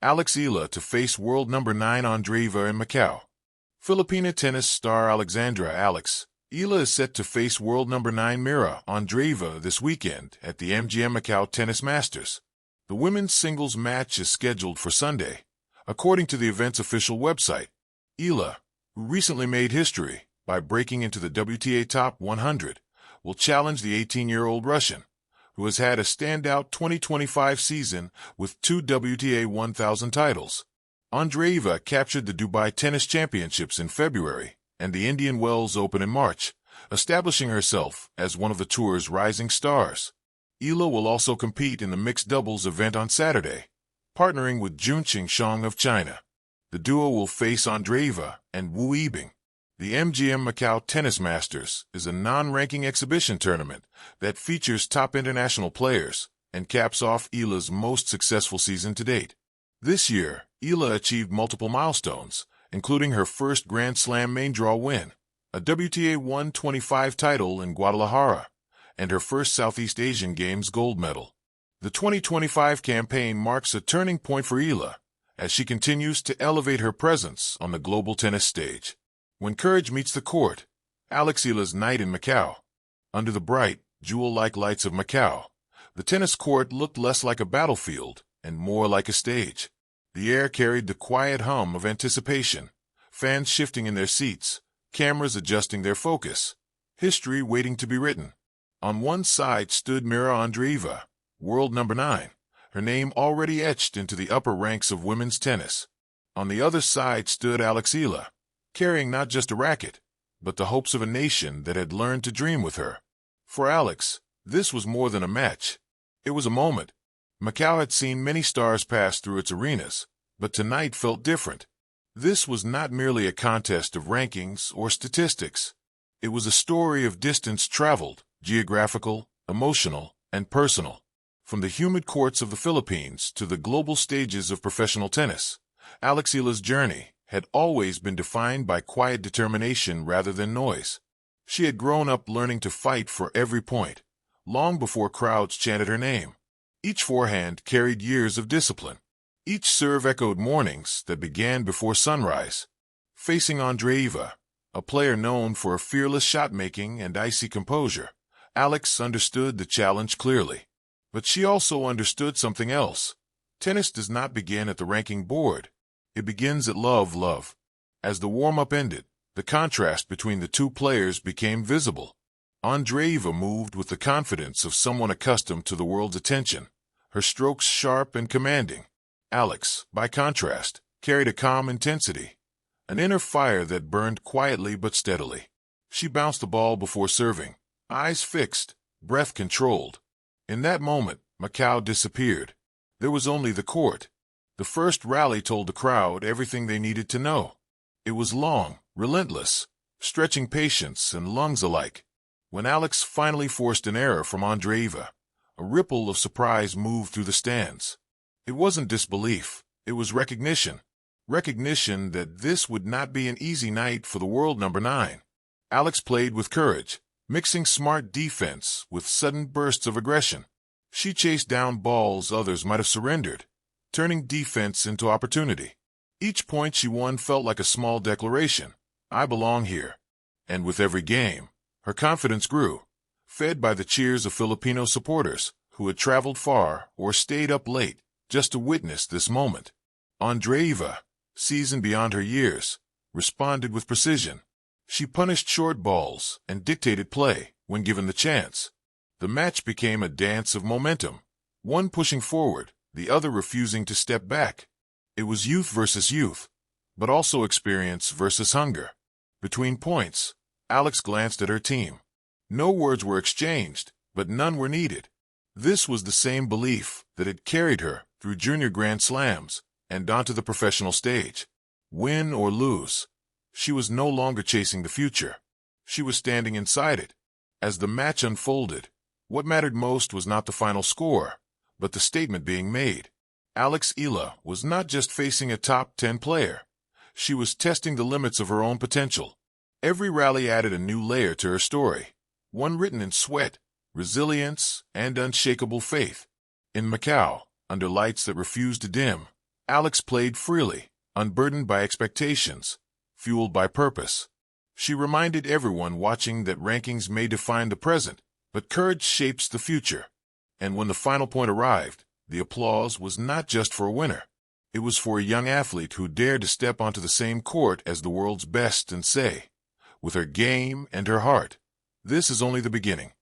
Eala to face world number 9 Andreeva in Macau. Filipina tennis star Eala is set to face world number 9 Andreeva this weekend at the MGM Macau Tennis Masters. The women's singles match is scheduled for Sunday, according to the event's official website. Eala, who recently made history by breaking into the WTA Top 100, will challenge the 18-year-old Russian, who has had a standout 2025 season with 2 WTA 1000 titles. Andreeva captured the Dubai Tennis Championships in February and the Indian Wells Open in March, establishing herself as one of the tour's rising stars. Eala will also compete in the mixed doubles event on Saturday, partnering with Junqing Shang of China. The duo will face Andreeva and Wu Yibing. The MGM Macau Tennis Masters is a non-ranking exhibition tournament that features top international players and caps off Eala's most successful season to date. This year, Eala achieved multiple milestones, including her first Grand Slam main draw win, a WTA 125 title in Guadalajara, and her first Southeast Asian Games gold medal. The 2025 campaign marks a turning point for Eala as she continues to elevate her presence on the global tennis stage. When courage meets the court, Eala's night in Macau. Under the bright, jewel-like lights of Macau, the tennis court looked less like a battlefield and more like a stage. The air carried the quiet hum of anticipation, fans shifting in their seats, cameras adjusting their focus, history waiting to be written. On one side stood Andreeva, world number 9, her name already etched into the upper ranks of women's tennis. On the other side stood Eala, carrying not just a racket, but the hopes of a nation that had learned to dream with her. For Alex, this was more than a match. It was a moment. Macau had seen many stars pass through its arenas, but tonight felt different. This was not merely a contest of rankings or statistics. It was a story of distance traveled, geographical, emotional, and personal. From the humid courts of the Philippines to the global stages of professional tennis, Eala's journey had always been defined by quiet determination rather than noise. She had grown up learning to fight for every point, long before crowds chanted her name. Each forehand carried years of discipline. Each serve echoed mornings that began before sunrise. Facing Andreeva, a player known for a fearless shot-making and icy composure, Alex understood the challenge clearly. But she also understood something else. Tennis does not begin at the ranking board. It begins at love. As the warm-up ended, the contrast between the two players became visible. Andreeva moved with the confidence of someone accustomed to the world's attention, her strokes sharp and commanding. Alex, by contrast, carried a calm intensity, an inner fire that burned quietly but steadily. She bounced the ball before serving, eyes fixed, breath controlled. In that moment, Macau disappeared. There was only the court. The first rally told the crowd everything they needed to know. It was long, relentless, stretching patience and lungs alike. When Alex finally forced an error from Andreeva, a ripple of surprise moved through the stands. It wasn't disbelief, it was recognition. Recognition that this would not be an easy night for the world number 9. Alex played with courage, mixing smart defense with sudden bursts of aggression. She chased down balls others might have surrendered, turning defense into opportunity. Each point she won felt like a small declaration, I belong here. And with every game, her confidence grew, fed by the cheers of Filipino supporters who had traveled far or stayed up late just to witness this moment. Andreeva, seasoned beyond her years, responded with precision. She punished short balls and dictated play when given the chance. The match became a dance of momentum, one pushing forward, the other refusing to step back. It was youth versus youth, but also experience versus hunger. Between points, Alex glanced at her team. No words were exchanged, but none were needed. This was the same belief that had carried her through junior Grand Slams and onto the professional stage. Win or lose, she was no longer chasing the future. She was standing inside it. As the match unfolded, what mattered most was not the final score, but the statement being made. Eala was not just facing a top 10 player. She was testing the limits of her own potential. Every rally added a new layer to her story, one written in sweat, resilience, and unshakable faith. In Macau, under lights that refused to dim, Alex played freely, unburdened by expectations, fueled by purpose. She reminded everyone watching that rankings may define the present, but courage shapes the future. And when the final point arrived, the applause was not just for a winner. It was for a young athlete who dared to step onto the same court as the world's best and say, with her game and her heart, "This is only the beginning."